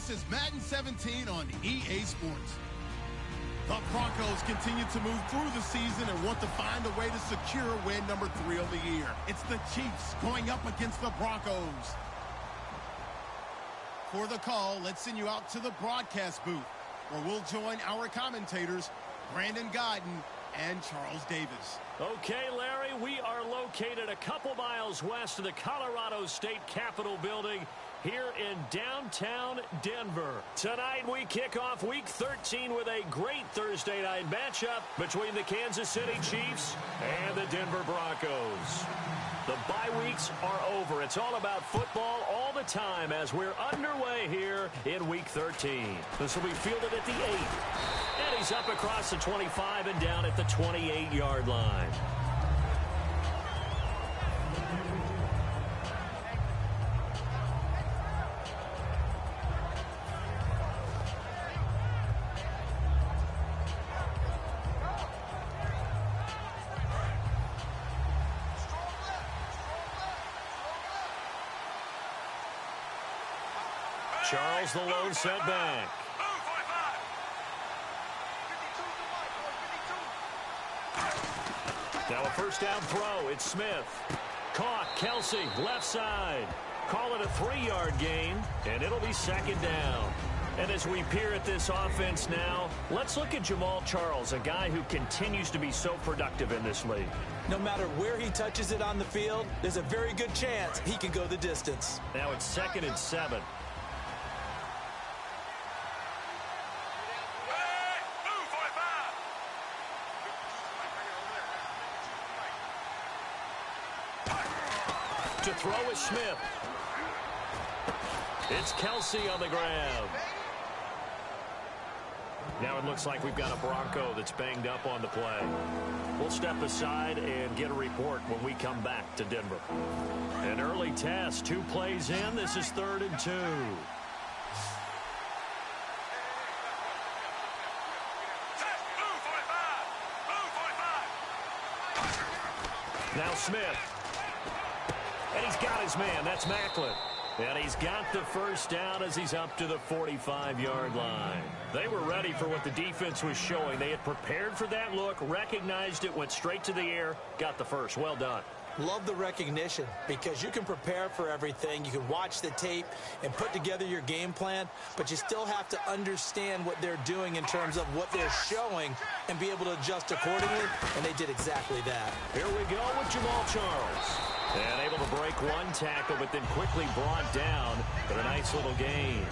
This is Madden 17 on EA Sports. The Broncos continue to move through the season and want to find a way to secure win number 3 of the year. It's the Chiefs going up against the Broncos. For the call, let's send you out to the broadcast booth, where we'll join our commentators, Brandon Gaudin and Charles Davis. Okay, Larry, we are located a couple miles west of the Colorado State Capitol building here in downtown Denver. Tonight we kick off Week 13 with a great Thursday night matchup between the Kansas City Chiefs and the Denver Broncos. The bye weeks are over. It's all about football all the time as we're underway here in Week 13. This will be fielded at the 8. And he's up across the 25 and down at the 28-yard line. Charles, the lone setback. Now a first down throw. It's Smith. Caught. Kelsey, left side. Call it a 3-yard gain, and it'll be second down. And as we peer at this offense now, let's look at Jamaal Charles, a guy who continues to be so productive in this league. No matter where he touches it on the field, there's a very good chance he can go the distance. Now it's 2nd and 7. To throw is Smith. It's Kelsey on the grab. Now it looks like we've got a Bronco that's banged up on the play. We'll step aside and get a report when we come back to Denver. An early test, 2 plays in. This is 3rd and 2. Now Smith. And he's got his man. That's Macklin. And he's got the first down as he's up to the 45-yard line. They were ready for what the defense was showing. They had prepared for that look, recognized it, went straight to the air, got the first. Well done. Love the recognition because you can prepare for everything. You can watch the tape and put together your game plan, but you still have to understand what they're doing in terms of what they're showing and be able to adjust accordingly, and they did exactly that. Here we go with Jamaal Charles. And able to break one tackle, but then quickly brought down. But a nice little gain.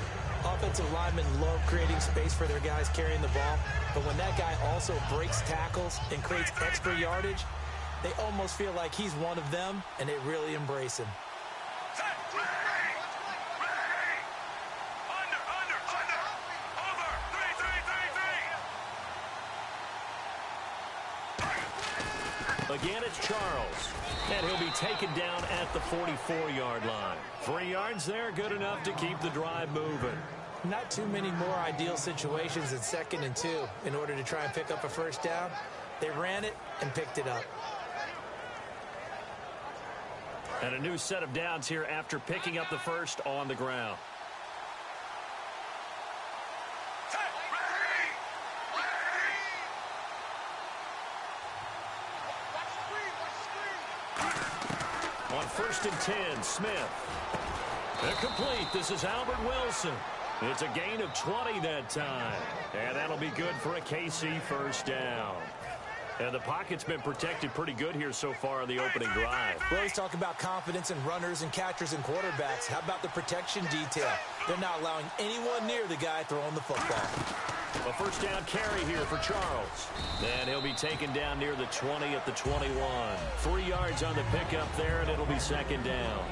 Offensive linemen love creating space for their guys carrying the ball. But when that guy also breaks tackles and creates extra yardage, they almost feel like he's one of them, and they really embrace him. Again, it's Charles. And he'll be taken down at the 44-yard line. 3 yards there, good enough to keep the drive moving. Not too many more ideal situations at 2nd and 2 in order to try and pick up a first down. They ran it and picked it up. And a new set of downs here after picking up the first on the ground. On 1st and 10, Smith. Incomplete. This is Albert Wilson. It's a gain of 20 that time. And that'll be good for a KC first down. And the pocket's been protected pretty good here so far on the opening drive. We always talk about confidence in runners and catchers and quarterbacks. How about the protection detail? They're not allowing anyone near the guy throwing the football. A first down carry here for Charles. And he'll be taken down near the 20 at the 21. 3 yards on the pickup there, and it'll be second down.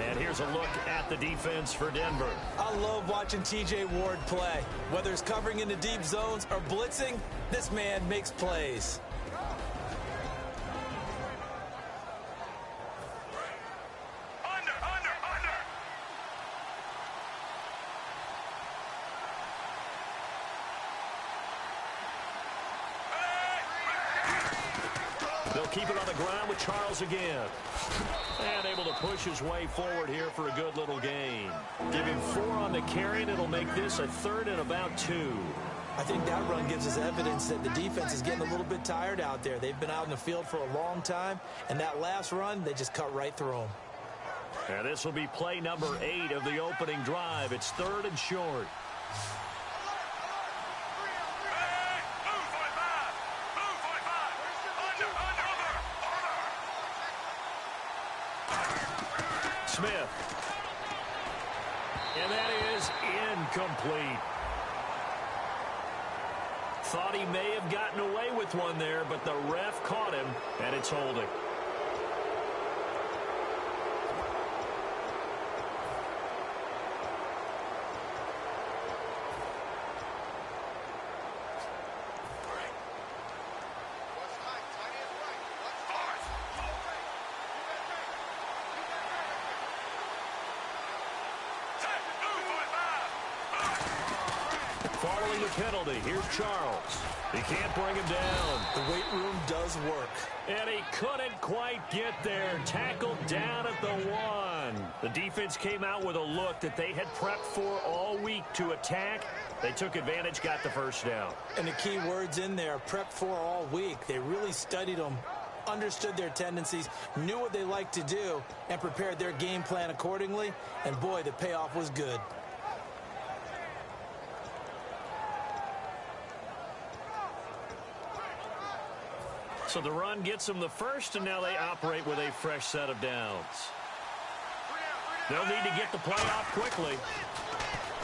And here's a look at the defense for Denver. I love watching T.J. Ward play. Whether it's covering in the deep zones or blitzing, this man makes plays. keep it on the ground with Charles again. And able to push his way forward here for a good little gain. Give him 4 on the carry, and it'll make this a 3rd and about 2. I think that run gives us evidence that the defense is getting a little bit tired out there. They've been out in the field for a long time, and that last run, they just cut right through them. And this will be play number 8 of the opening drive. It's 3rd and short. Smith. And that is incomplete. Thought he may have gotten away with one there, but the ref caught him, and it's holding. Following the penalty, here's Charles. He can't bring him down. The weight room does work. And he couldn't quite get there. Tackled down at the 1. The defense came out with a look that they had prepped for all week to attack. They took advantage, got the first down. And the key words in there, prepped for all week. They really studied them, understood their tendencies, knew what they liked to do, and prepared their game plan accordingly. And boy, the payoff was good. So the run gets them the first, and now they operate with a fresh set of downs. They'll need to get the play off quickly.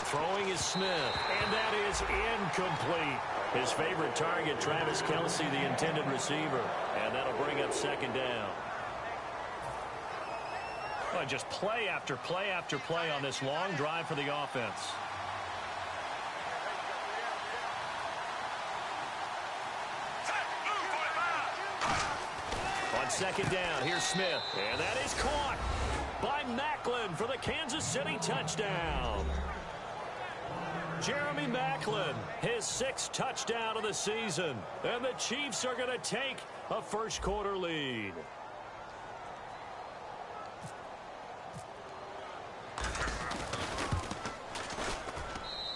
Throwing is Smith, and that is incomplete. His favorite target, Travis Kelce, the intended receiver, and that'll bring up 2nd down. Well, just play after play after play on this long drive for the offense. On 2nd down, here's Smith, and that is caught by Maclin for the Kansas City touchdown. Jeremy Maclin, his 6th touchdown of the season, and the Chiefs are going to take a first-quarter lead.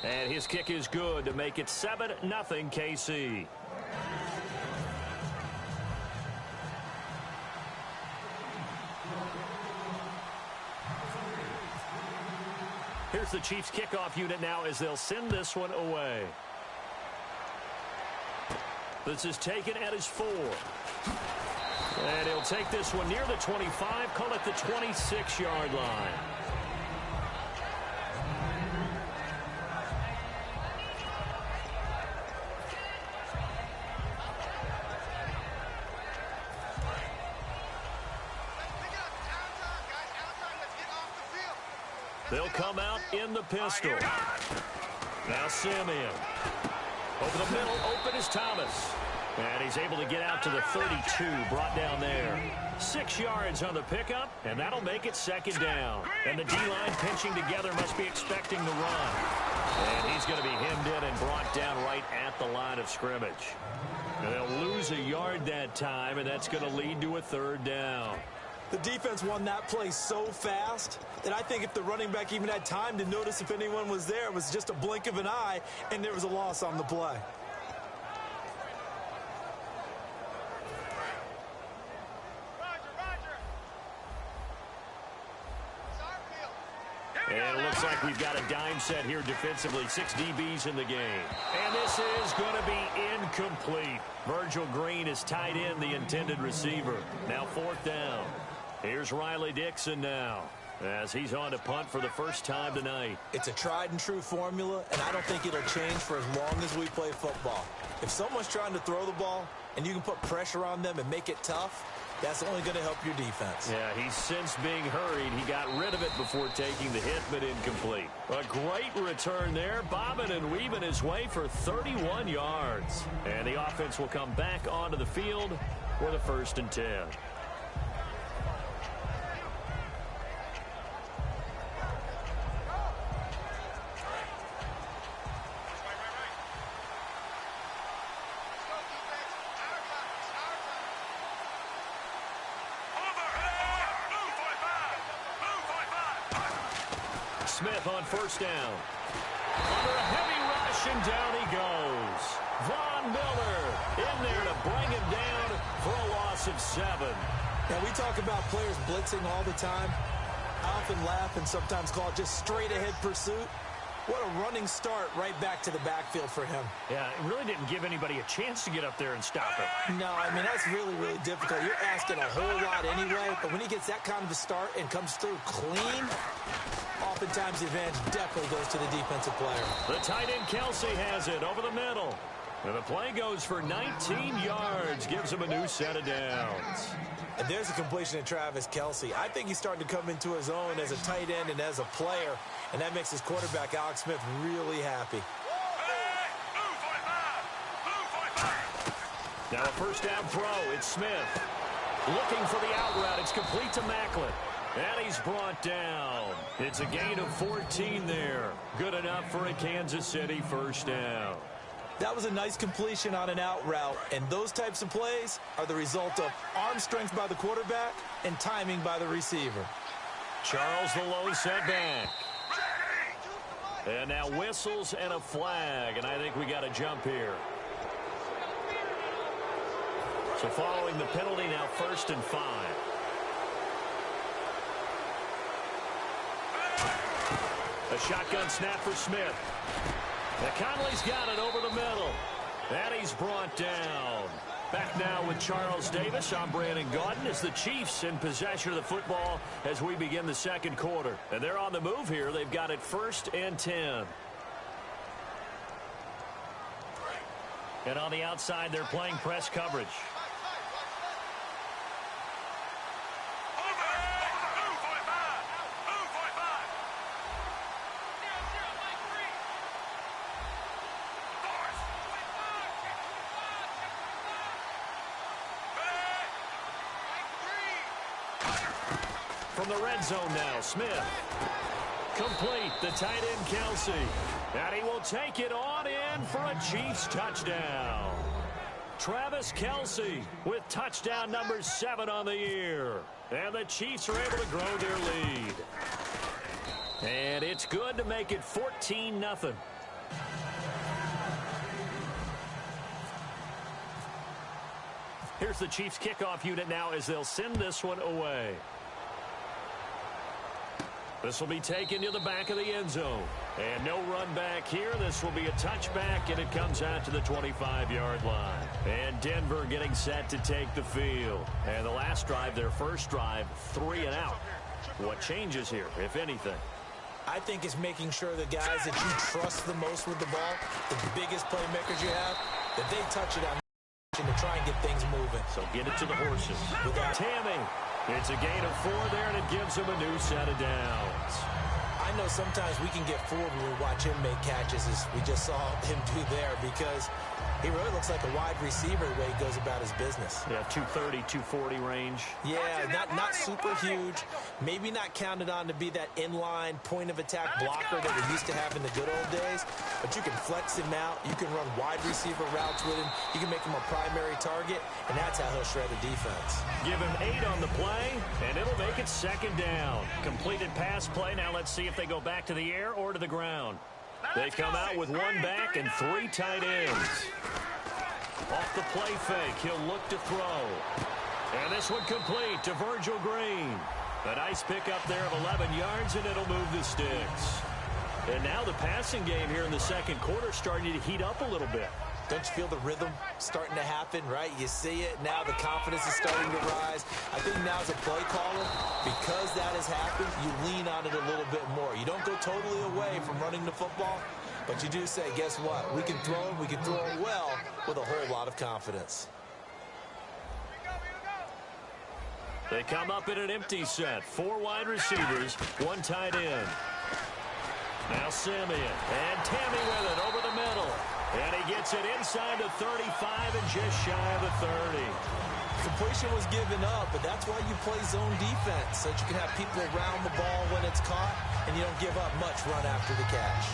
And his kick is good to make it 7-0 KC. Here's the Chiefs kickoff unit now as they'll send this one away. This is taken at his 4. And he'll take this one near the 25, call it the 26-yard line. They'll come out in the pistol. Now Simeon. Over the middle, open is Thomas. And he's able to get out to the 32, brought down there. 6 yards on the pickup, and that'll make it 2nd down. And the D-line pinching together must be expecting the run. And he's going to be hemmed in and brought down right at the line of scrimmage. And they'll lose a yard that time, and that's going to lead to a 3rd down. The defense won that play so fast that I think if the running back even had time to notice if anyone was there, it was just a blink of an eye, and there was a loss on the play. And it looks like we've got a dime set here defensively. 6 DBs in the game. And this is going to be incomplete. Virgil Green is tied in, the intended receiver. Now 4th down. Here's Riley Dixon now, as he's on to punt for the first time tonight. It's a tried-and-true formula, and I don't think it'll change for as long as we play football. If someone's trying to throw the ball, and you can put pressure on them and make it tough, that's only going to help your defense. Yeah, he's since being hurried. He got rid of it before taking the hit, but incomplete. A great return there, bobbing and weaving his way for 31 yards. And the offense will come back onto the field for the 1st and 10. Smith on first down. Under a heavy rush, and down he goes. Von Miller in there to bring him down for a loss of 7. Now, we talk about players blitzing all the time. I often laugh and sometimes call it just straight-ahead pursuit. What a running start right back to the backfield for him. Yeah, it really didn't give anybody a chance to get up there and stop it. No, I mean, that's really, really difficult. You're asking a whole lot anyway, but when he gets that kind of a start and comes through clean, oftentimes the advantage definitely goes to the defensive player. The tight end Kelsey has it over the middle. And the play goes for 19 yards, gives him a new set of downs. And there's a completion to Travis Kelsey. I think he's starting to come into his own as a tight end and as a player, and that makes his quarterback, Alex Smith, really happy. Now a first down throw. It's Smith. Looking for the out route. It's complete to Macklin. And he's brought down. It's a gain of 14 there. Good enough for a Kansas City first down. That was a nice completion on an out route, and those types of plays are the result of arm strength by the quarterback and timing by the receiver. Charles the low setback. And now whistles and a flag, and I think we got a jump here. So following the penalty, now 1st and 5. A shotgun snap for Smith. Conley's got it over the middle. And he's brought down. Back now with Charles Davis. I'm Brandon Gaudin as the Chiefs in possession of the football as we begin the second quarter. And they're on the move here. They've got it 1st and 10. And on the outside, they're playing press coverage. From the red zone now, Smith. Complete, the tight end Kelsey. And he will take it on in for a Chiefs touchdown. Travis Kelsey with touchdown number 7 on the year. And the Chiefs are able to grow their lead. And it's good to make it 14-0. Here's the Chiefs kickoff unit now as they'll send this one away. This will be taken to the back of the end zone. And no run back here. This will be a touchback, and it comes out to the 25-yard line. And Denver getting set to take the field. And the last drive, their first drive, 3 and out. What changes here, if anything? I think it's making sure the guys that you trust the most with the ball, the biggest playmakers you have, that they touch it on to try and get things moving. So get it to the horses. Tammy. It's a gain of 4 there, and it gives him a new set of downs. I know sometimes we can get fooled when we watch him make catches, as we just saw him do there, because he really looks like a wide receiver the way he goes about his business. Yeah, 230, 240 range. Yeah, not super huge. Maybe not counted on to be that inline point-of-attack blocker that we used to have in the good old days, but you can flex him out. You can run wide receiver routes with him. You can make him a primary target, and that's how he'll shred the defense. Give him 8 on the play, and it'll make it 2nd down. Completed pass play. Now let's see if they go back to the air or to the ground. They come out with 1 back and 3 tight ends. Off the play fake, he'll look to throw. And this one complete to Virgil Green. A nice pickup there of 11 yards, and it'll move the sticks. And now the passing game here in the second quarter starting to heat up a little bit. Don't you feel the rhythm starting to happen, right? You see it. Now the confidence is starting to rise. I think now as a play caller, because that has happened, you lean on it a little bit more. You don't go totally away from running the football, but you do say, guess what? We can throw it well with a whole lot of confidence. They come up in an empty set. 4 wide receivers, 1 tight end. Now Simeon, and Tammy with it over the middle. And he gets it inside the 35 and just shy of the 30. Completion was given up, but that's why you play zone defense, so that you can have people around the ball when it's caught, and you don't give up much run after the catch.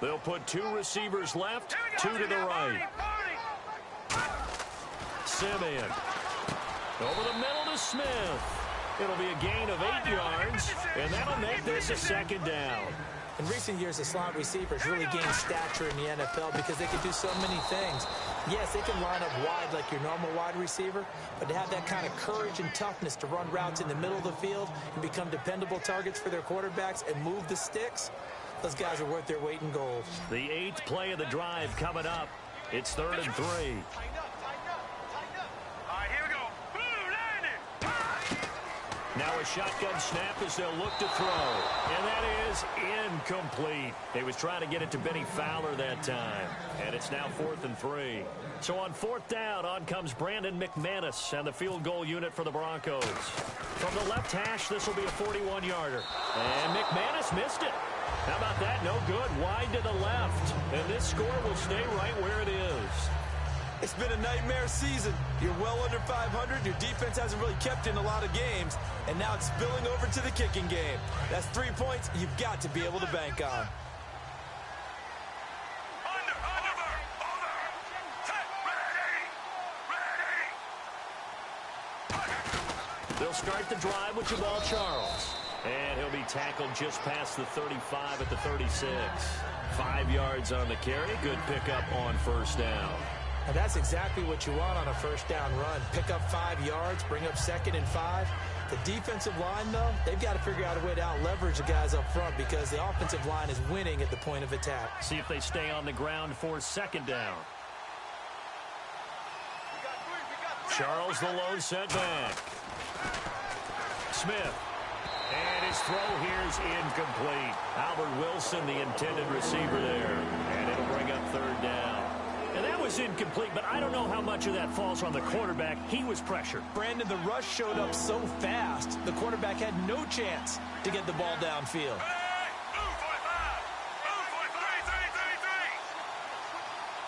They'll put 2 receivers left, 2 to the right. Simeon. Over the middle to Smith. It'll be a gain of 8 yards, and that'll make this a 2nd down. In recent years, the slot receivers really gained stature in the NFL because they can do so many things. Yes, they can line up wide like your normal wide receiver, but to have that kind of courage and toughness to run routes in the middle of the field and become dependable targets for their quarterbacks and move the sticks, those guys are worth their weight in gold. The 8th play of the drive coming up. It's 3rd and 3. Now a shotgun snap as they'll look to throw. And that is incomplete. He was trying to get it to Benny Fowler that time. And it's now 4th and 3. So on 4th down, on comes Brandon McManus and the field goal unit for the Broncos. From the left hash, this will be a 41-yarder. And McManus missed it. How about that? No good. Wide to the left. And this score will stay right where it is. It's been a nightmare season. You're well under 500. Your defense hasn't really kept in a lot of games. And now it's spilling over to the kicking game. That's 3 points you've got to be able to bank on. They'll start the drive with Jamal Charles. And he'll be tackled just past the 35 at the 36. 5 yards on the carry. Good pickup on 1st down. And that's exactly what you want on a 1st down run. Pick up 5 yards, bring up 2nd and 5. The defensive line, though, they've got to figure out a way to out-leverage the guys up front because the offensive line is winning at the point of attack. See if they stay on the ground for 2nd down. Charles, the lone setback. Smith. And his throw here's incomplete. Albert Wilson, the intended receiver there. And it'll bring up 3rd down. And that was incomplete, but I don't know how much of that falls on the quarterback. He was pressured. Brandon, the rush showed up so fast, the quarterback had no chance to get the ball downfield.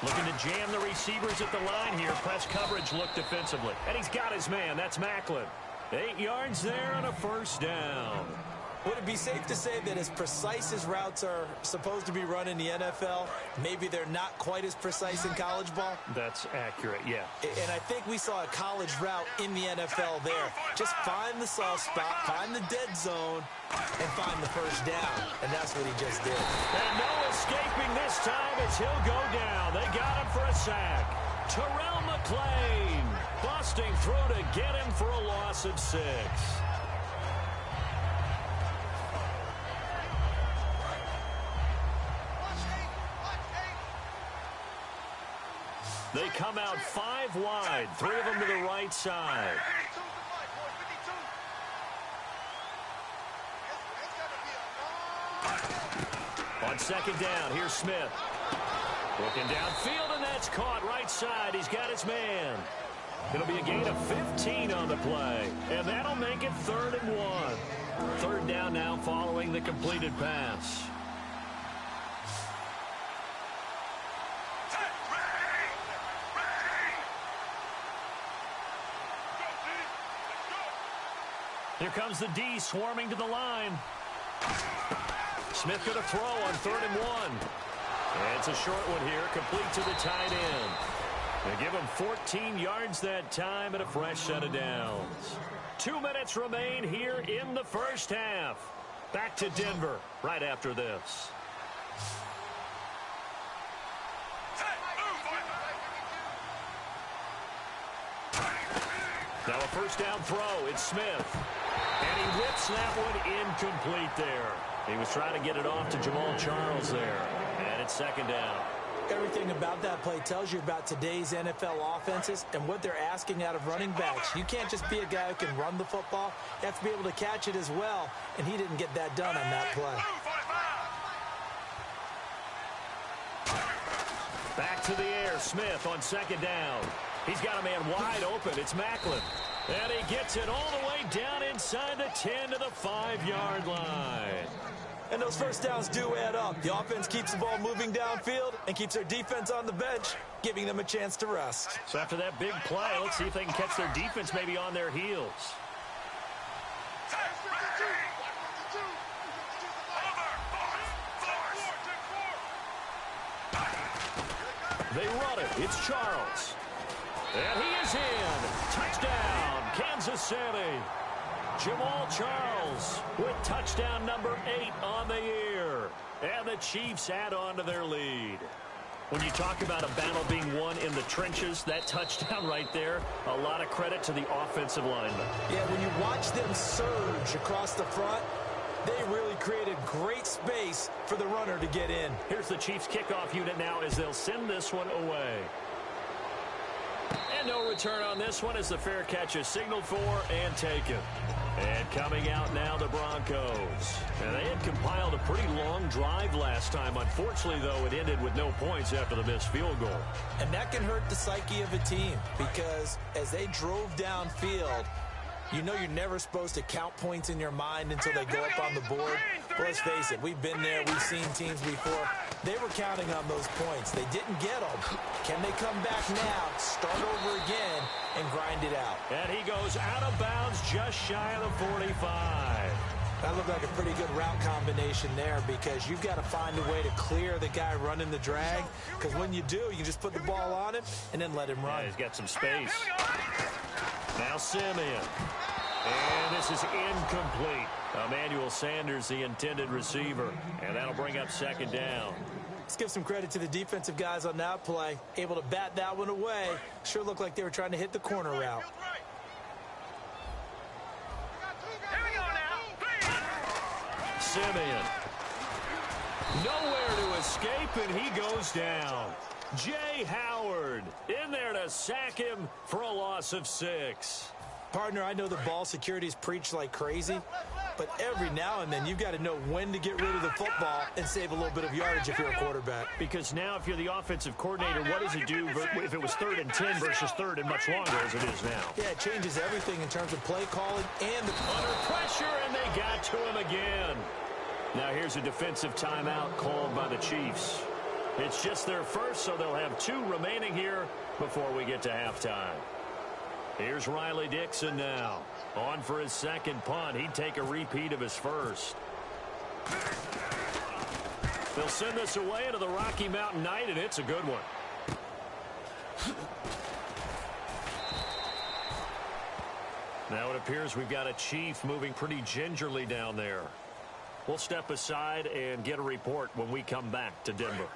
Looking to jam the receivers at the line here. Press coverage look defensively. And he's got his man. That's Macklin. 8 yards there on a 1st down. Would it be safe to say that as precise as routes are supposed to be run in the NFL, maybe they're not quite as precise in college ball? That's accurate, yeah. And I think we saw a college route in the NFL there. Just find the soft spot, find the dead zone, and find the 1st down. And that's what he just did. And no escaping this time as he'll go down. They got him for a sack. Terrell McClain busting through to get him for a loss of 6. They come out 5 wide, 3 of them to the right side. On 2nd down, here's Smith. Looking downfield, and that's caught right side. He's got his man. It'll be a gain of 15 on the play, and that'll make it 3rd and 1. 3rd down now following the completed pass. Here comes the D swarming to the line. Smith going to throw on 3rd and 1. And it's a short one here, complete to the tight end. They give him 14 yards that time and a fresh set of downs. 2 minutes remain here in the 1st half. Back to Denver right after this. Now a 1st down throw. It's Smith. And he whips that one incomplete there. He was trying to get it off to Jamal Charles there. And it's 2nd down. Everything about that play tells you about today's NFL offenses and what they're asking out of running backs. You can't just be a guy who can run the football. You have to be able to catch it as well, and he didn't get that done on that play. Back to the air, Smith on 2nd down. He's got a man wide open. It's Macklin. And he gets it all the way down inside the 10 to the 5-yard line. And those 1st downs do add up. The offense keeps the ball moving downfield and keeps their defense on the bench, giving them a chance to rest. So after that big play, let's see if they can catch their defense maybe on their heels. They run it. It's Charles. And he is in. Touchdown, Kansas City. Jamal Charles with touchdown number 8 on the year. And the Chiefs add on to their lead. When you talk about a battle being won in the trenches, that touchdown right there, a lot of credit to the offensive linemen. Yeah, when you watch them surge across the front, they really created great space for the runner to get in. Here's the Chiefs kickoff unit now as they'll send this one away. And no return on this one as the fair catch is signaled for and taken. And coming out now, the Broncos. And they had compiled a pretty long drive last time. Unfortunately, though, it ended with no points after the missed field goal. And that can hurt the psyche of a team because as they drove downfield, you know you're never supposed to count points in your mind until they go up on the board. But let's face it, we've been there. We've seen teams before. They were counting on those points. They didn't get them. Can they come back now, start over again, and grind it out? And he goes out of bounds just shy of the 45. That looked like a pretty good route combination there because you've got to find a way to clear the guy running the drag because when you do, you can just put the ball on him and then let him run. Yeah, he's got some space. Now Simeon. And this is incomplete. Emmanuel Sanders, the intended receiver. And that'll bring up second down. Let's give some credit to the defensive guys on that play. Able to bat that one away. Sure looked like they were trying to hit the corner route. Simeon. Nowhere to escape, and he goes down. Jay Howard in there to sack him for a loss of 6. Partner, I know the ball security is preached like crazy, but every now and then you've got to know when to get rid of the football and save a little bit of yardage if you're a quarterback. Because now if you're the offensive coordinator, what does it do if it was 3rd and 10 versus 3rd and much longer as it is now? Yeah, it changes everything in terms of play calling and the... Under pressure, and they got to him again. Now here's a defensive timeout called by the Chiefs. It's just their first, so they'll have 2 remaining here before we get to halftime. Here's Riley Dixon now. On for his second punt. He'd take a repeat of his first. They'll send this away into the Rocky Mountain Night, and it's a good one. Now it appears we've got a Chief moving pretty gingerly down there. We'll step aside and get a report when we come back to Denver.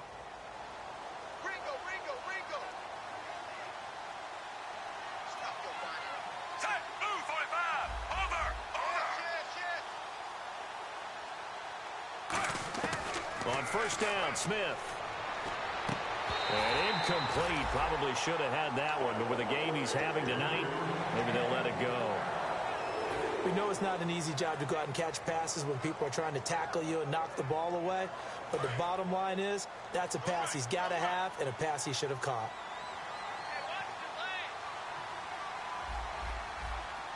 On first down, Smith. And incomplete. Probably should have had that one, but with the game he's having tonight, maybe they'll let it go. We know it's not an easy job to go out and catch passes when people are trying to tackle you and knock the ball away, but the bottom line is that's a pass he's got to have and a pass he should have caught.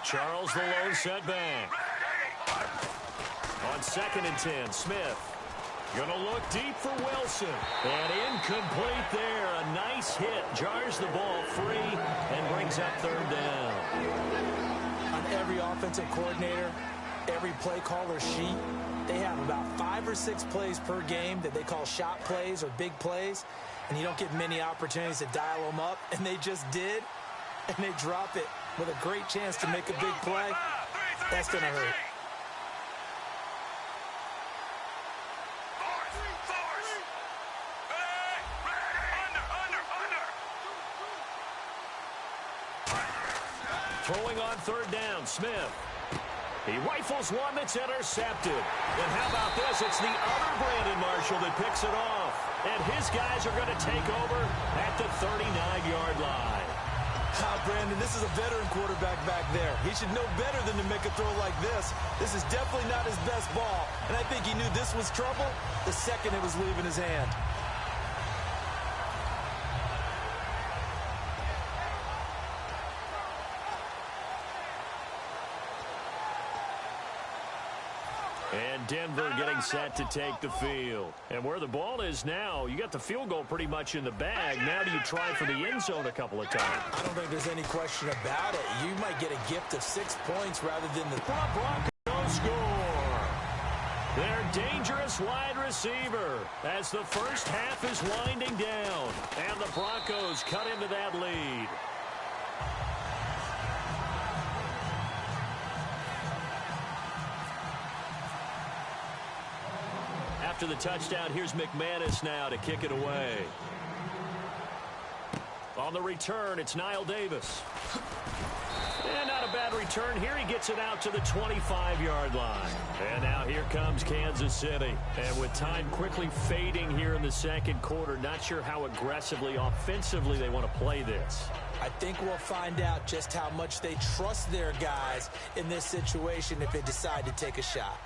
Charles the lone setback. On 2nd and 10, Smith. Gonna look deep for Wilson. And incomplete there. A nice hit. Jars the ball free and brings up 3rd down. On every offensive coordinator, every play caller sheet, they have about 5 or 6 plays per game that they call shot plays or big plays. And you don't get many opportunities to dial them up. And they just did. And they drop it with a great chance to make a big play. That's going to hurt. Throwing on 3rd down, Smith. He rifles one that's intercepted. And how about this? It's the other Brandon Marshall that picks it off. And his guys are going to take over at the 39-yard line. Brandon, this is a veteran quarterback back there. He should know better than to make a throw like this. This is definitely not his best ball. And I think he knew this was trouble the second it was leaving his hand. And Denver getting set to take the field. And where the ball is now, you got the field goal pretty much in the bag. Now do you try for the end zone a couple of times? I don't think there's any question about it. You might get a gift of 6 points rather than the... Broncos score. Their dangerous wide receiver as the first half is winding down. And the Broncos after the touchdown. Here's McManus now to kick it away. On the return, it's Knile Davis. And not a bad return here. He gets it out to the 25-yard line. And now here comes Kansas City. And with time quickly fading here in the second quarter, not sure how aggressively, offensively they want to play this. I think we'll find out just how much they trust their guys in this situation if they decide to take a shot.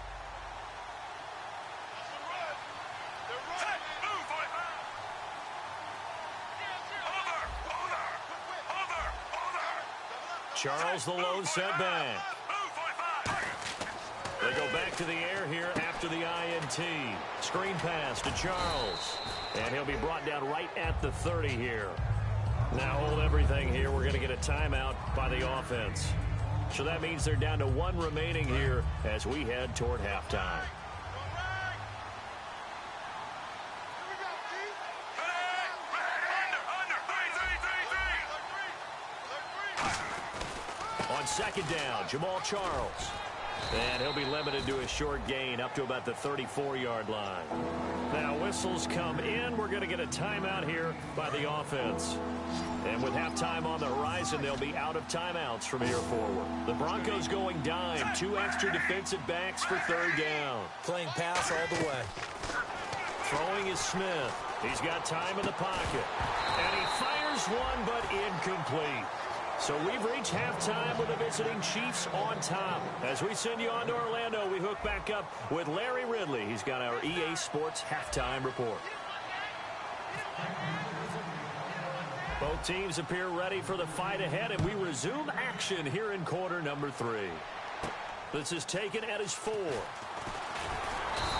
Charles the lone setback. They go back to the air here after the INT. Screen pass to Charles. And he'll be brought down right at the 30 here. Now hold everything here. We're going to get a timeout by the offense. So that means they're down to one remaining here as we head toward halftime. On second down, Jamal Charles. And he'll be limited to a short gain up to about the 34-yard line. Now whistles come in. We're going to get a timeout here by the offense. And with halftime on the horizon, they'll be out of timeouts from here forward. The Broncos going dime. 2 extra defensive backs for third down. Playing pass all the way. Throwing is Smith. He's got time in the pocket. And he fires one, but incomplete. So we've reached halftime with the visiting Chiefs on top. As we send you on to Orlando, we hook back up with Larry Ridley. He's got our EA Sports halftime report. Both teams appear ready for the fight ahead, and we resume action here in quarter number 3. This is taken at his 4.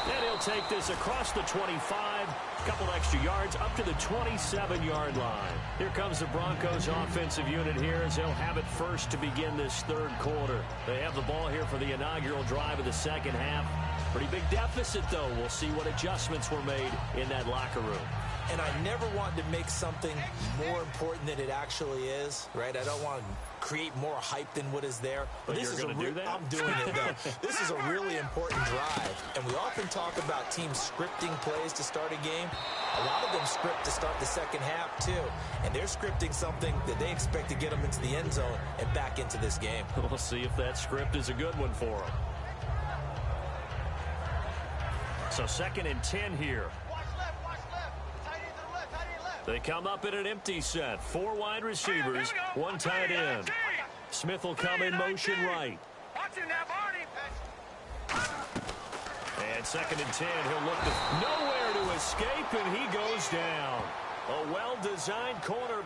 And he'll take this across the 25, a couple extra yards up to the 27-yard line. Here comes the Broncos offensive unit here as they'll have it first to begin this third quarter. They have the ball here for the inaugural drive of the second half. Pretty big deficit, though. We'll see what adjustments were made in that locker room. And I never want to make something more important than it actually is, right? I don't want to create more hype than what is there. But this you're going to do that? I'm doing it, though. This is a really important drive. And we often talk about teams scripting plays to start a game. A lot of them script to start the second half, too. And they're scripting something that they expect to get them into the end zone and back into this game. We'll see if that script is a good one for them. So 2nd and 10 here. They come up in an empty set. 4 wide receivers, 1 tight end. Smith will come in motion right. And 2nd and 10, he'll look nowhere to escape, and he goes down. A well-designed corner.